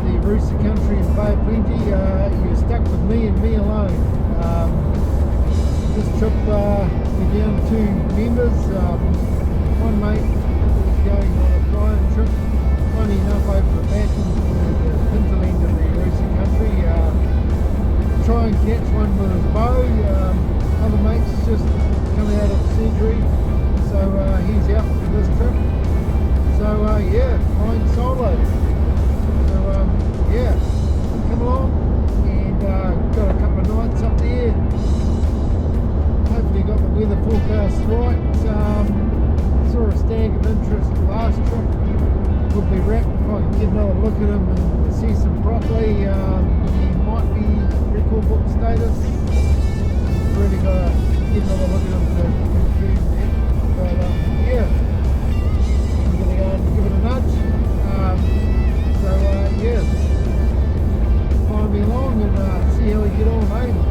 the Rusa country in Bay of Plenty. You're stuck with me and me alone. This trip we're down 2 members. One mate is going on a flying trip, funny enough over the back into the hinterland of the Rusa country. Try and catch one with his bow. Other mates just coming out of surgery, so he's out for this trip. So yeah, flying solo. So yeah, come along and got a couple of nights up there. Hopefully got the weather forecast right. Saw a stag of interest last trip. Would be wrapped if I could get another look at him and assess him properly. He might be record book status. Really got to get another look at him to confirm that. But yeah, I'm going to go and give it a nudge. So yeah, follow me along and see how we get on, eh?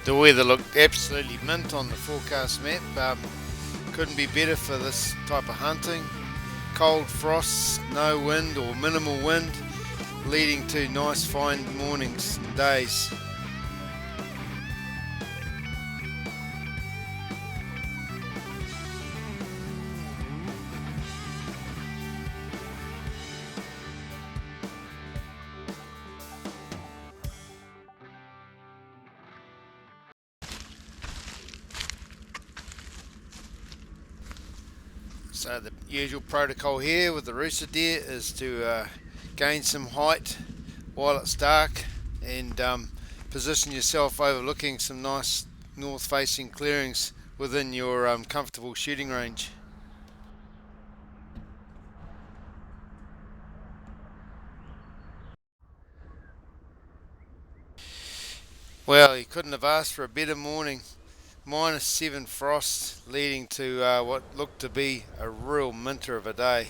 The weather looked absolutely mint on the forecast map. Couldn't be better for this type of hunting. Cold frosts, no wind or minimal wind, leading to nice fine mornings and days. So the usual protocol here with the Rusa deer is to gain some height while it's dark and position yourself overlooking some nice north facing clearings within your comfortable shooting range. Well, you couldn't have asked for a better morning. -7 frost, leading to what looked to be a real minter of a day.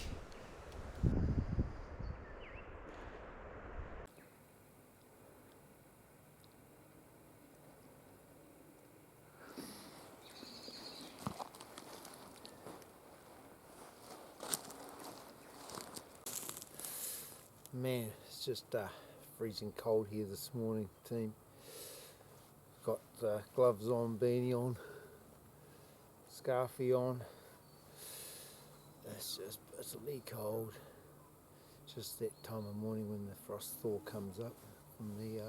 Man, it's just freezing cold here this morning, team. Got gloves on, beanie on, scarfie on. It's just bitterly cold. Just that time of morning when the frost thaw comes up from the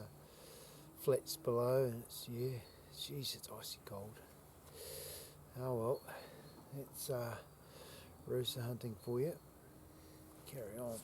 flats below, and it's, yeah, geez, it's icy cold. Oh well, it's Rusa hunting for you. Carry on.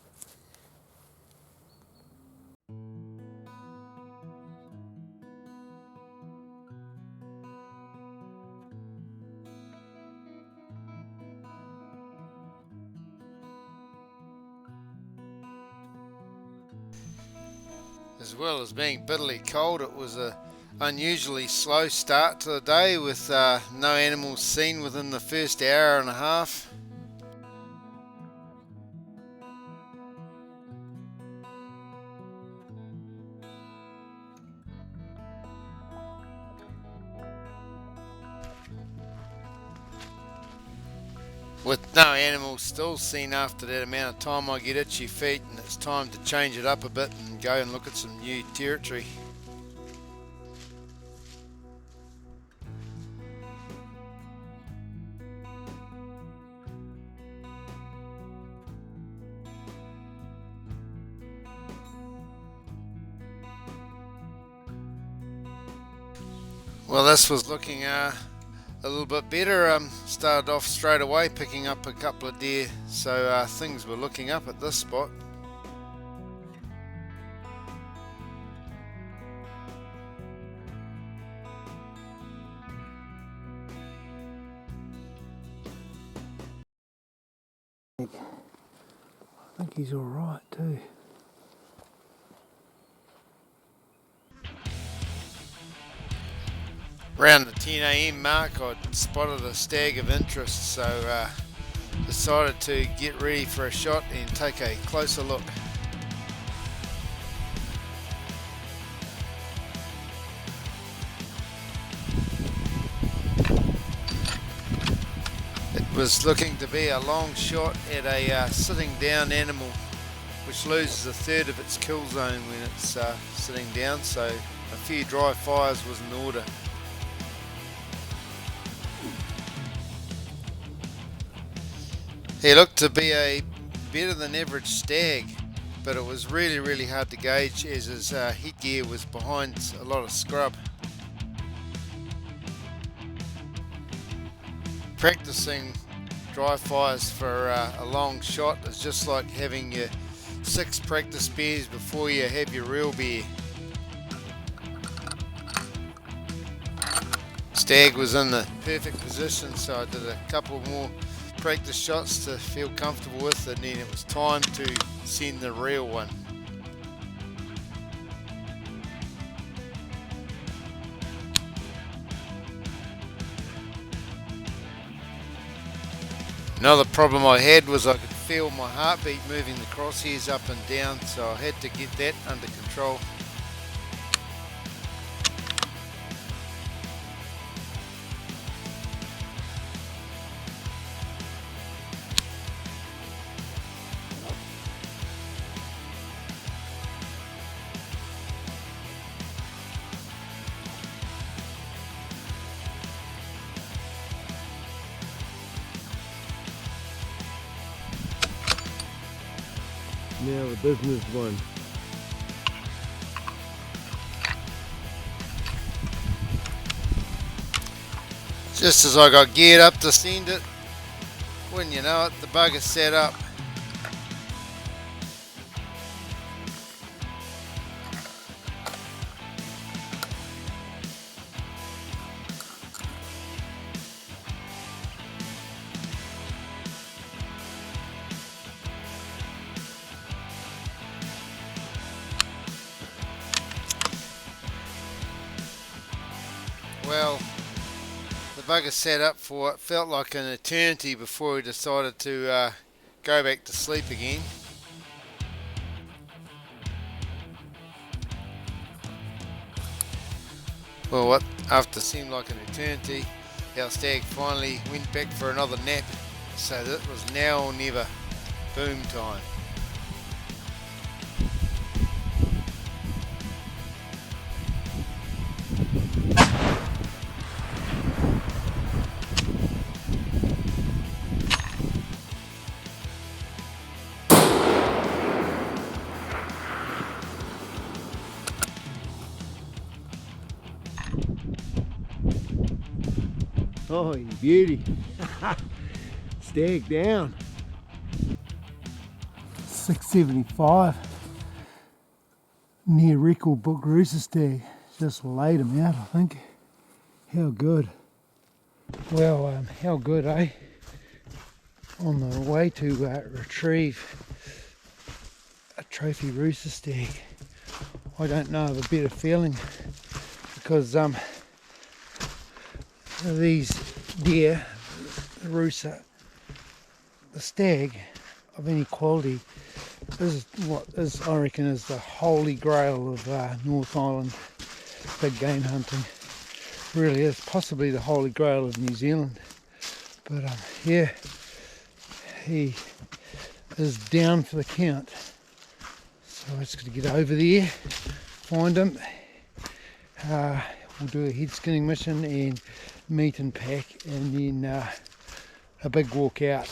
As well as being bitterly cold, it was an unusually slow start to the day with no animals seen within the first hour and a half. With no animals still seen after that amount of time, I get itchy feet and it's time to change it up a bit and go and look at some new territory. Well, this was looking a little bit better. Started off straight away picking up a couple of deer, so things were looking up at this spot. I think he's alright too. Around the 10 AM mark, I'd spotted a stag of interest, so decided to get ready for a shot and take a closer look. was looking to be a long shot at a sitting down animal, which loses a third of its kill zone when it's sitting down, so a few dry fires was in order. He looked to be a better than average stag, but it was really hard to gauge as his headgear was behind a lot of scrub. Practicing dry fires for a long shot is just like having your 6 practice beers before you have your real beer. Stag was in the perfect position, so I did a couple more practice shots to feel comfortable with, and then it was time to send the real one. Another problem I had was I could feel my heartbeat moving the crosshairs up and down, so I had to get that under control. Now the business one. Just as I got geared up to send it, wouldn't you know it, the bugger sat up. Well, the bugger sat up for what felt like an eternity before he decided to go back to sleep again. Well, what after seemed like an eternity, our stag finally went back for another nap, so that was now or never. Boom time. Oh, you beauty. Stag down. 675. Near record book Rusa Stag. Just laid him out, I think. How good. Well, how good, eh? On the way to retrieve a trophy Rusa Stag. I don't know of a better feeling, because these deer, the Rusa, the stag of any quality, is what is, I reckon, is the holy grail of North Island big game hunting. Really is possibly the holy grail of New Zealand. But yeah, he is down for the count. So I just got to get over there, find him. We'll do a head skinning mission and meet and pack, and then a big walk out.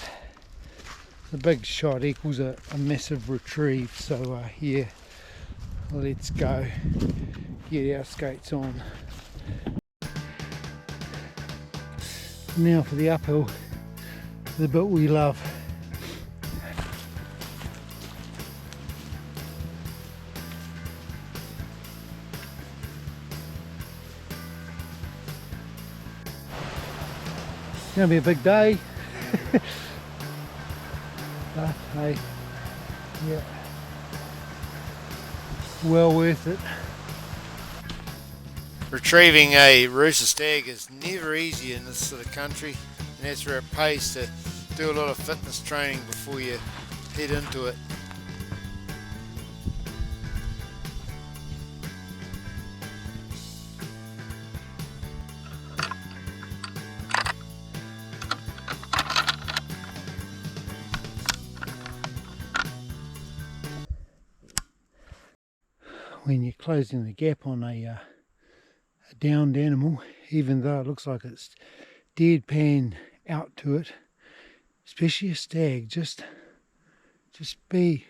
The big shot equals a massive retrieve, so yeah, let's go get our skates on. Now for the uphill, the bit we love. It's going to be a big day. But hey, yeah, well worth it. Retrieving a Rusa Stag is never easy in this sort of country, and that's where it pays to do a lot of fitness training before you head into it. when you're closing the gap on a downed animal, even though it looks like it's deadpan out to it, especially a stag, just be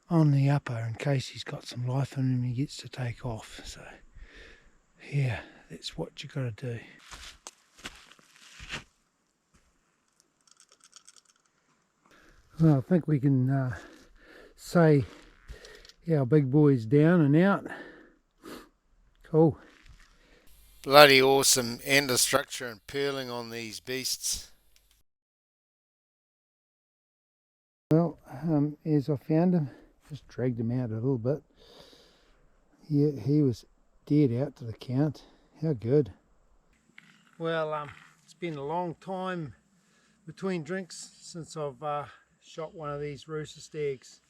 on the upper in case he's got some life in him and he gets to take off. So yeah, that's what you got to do. Well, I think we can say our big boy's down and out. Cool. Bloody awesome ender structure and pearling on these beasts. Well, as I found him, just dragged him out a little bit. Yeah, he was dead out to the count. How good. Well, it's been a long time between drinks since I've shot one of these Rusa Stags.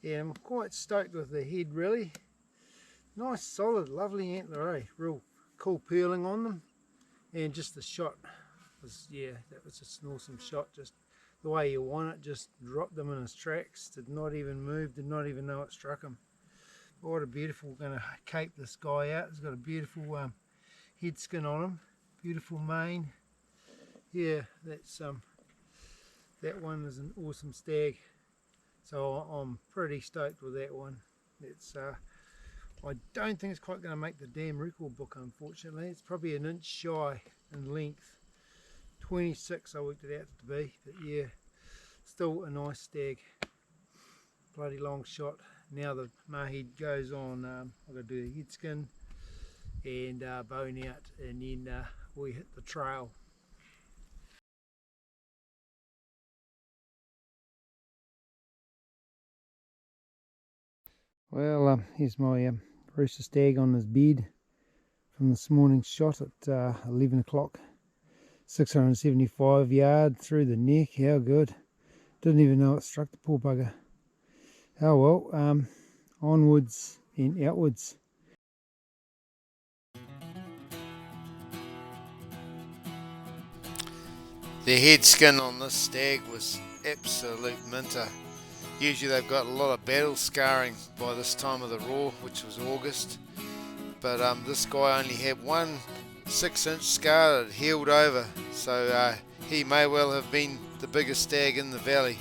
Yeah, I'm quite stoked with the head, really. Nice, solid, lovely antler, eh? Real cool pearling on them. And just the shot was, yeah, that was just an awesome shot. Just the way you want it, just dropped them in his tracks, did not even move, did not even know it struck him. What a beautiful, going to cape this guy out. He's got a beautiful head skin on him, beautiful mane. Yeah, that's that one is an awesome stag. So I'm pretty stoked with that one. It's I don't think it's quite going to make the damn record book, unfortunately. It's probably an inch shy in length. 26 I worked it out to be, but yeah, still a nice stag. Bloody long shot. Now the mahead goes on, I've got to do the head skin and bone out, and then we hit the trail. Well, here's my Rusa Stag on his bed from this morning's shot at 11 o'clock. 675 yard through the neck. How good. Didn't even know it struck the poor bugger. Oh well, onwards and outwards. The head skin on this stag was absolute minter. Usually they've got a lot of battle scarring by this time of the raw, which was August. But this guy only had one 6-inch scar that healed over, so he may well have been the biggest stag in the valley.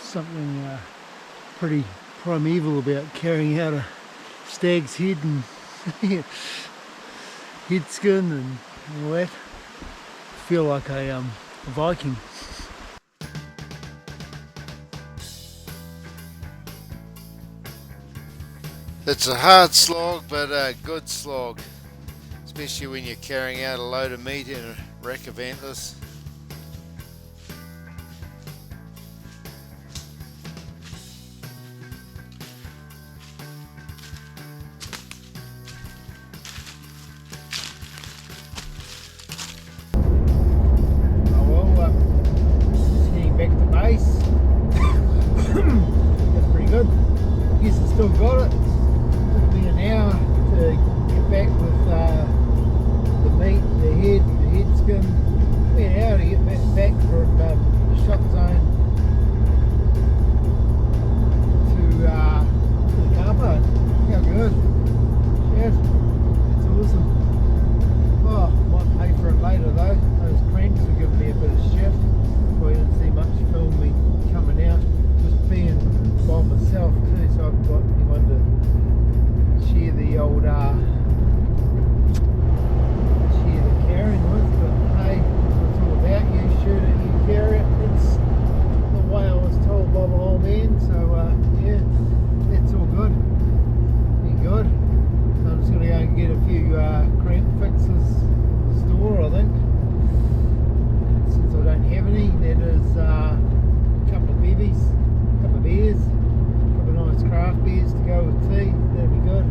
Something pretty primeval about carrying out a stag's head and head skin and all that. I feel like a Viking. It's a hard slog, but a good slog, especially when you're carrying out a load of meat in a rack of antlers. Still got it. Took me an hour to get back with the meat, the head skin. Took me an hour to get back from the shot zone to the car park. How good. Shit. It's awesome. Oh, might pay for it later though. Those cranks will give me a bit of shit. Probably didn't see much film me coming out. Just being by myself too, so I've got anyone to share the old share the carrying with, but hey, it's all about you shoot it, you carry it. It's the way I was told by my old man, so yeah, that's all good. Be good. So I'm just going to go and get a few crank fixes at the store, I think. Since I don't have any, that is a couple of beers, craft beers to go with tea. That'd be good.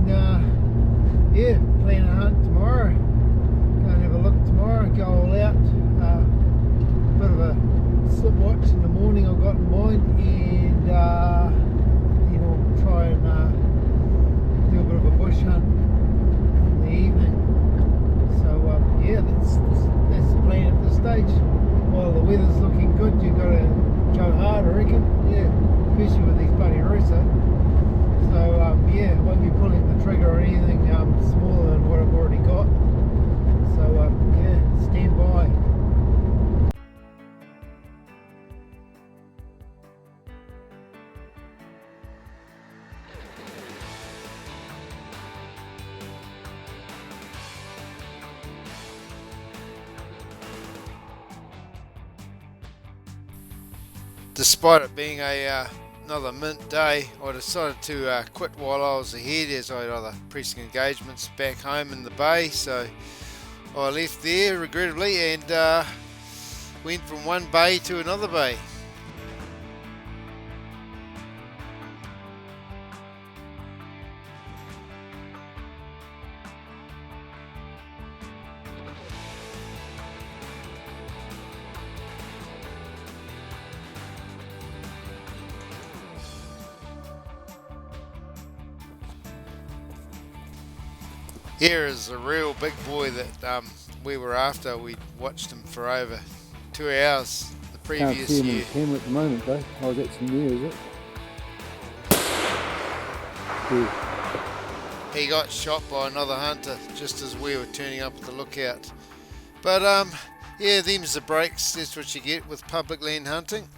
And yeah, plan a hunt tomorrow. Go and have a look tomorrow and go all out. Bit of a slip watch in the morning I've got in mind, and you know, try and do a bit of a bush hunt in the evening. So yeah, that's the plan at this stage. While the weather's looking good, you've got to go hard, I reckon. Yeah, especially with these bloody Rusa. So yeah, won't be pulling the trigger on anything smaller than what I've already got. So yeah, stand by. Despite it being another mint day, I decided to quit while I was ahead, as I had other pressing engagements back home in the bay. So I left there regrettably and went from one bay to another bay. Here is a real big boy that we were after. We watched him for over 2 hours the Can't previous see him year. on camera at the moment though. Oh, that's in there, is it? Yeah. He got shot by another hunter just as we were turning up at the lookout. But yeah, them's the breaks. That's what you get with public land hunting.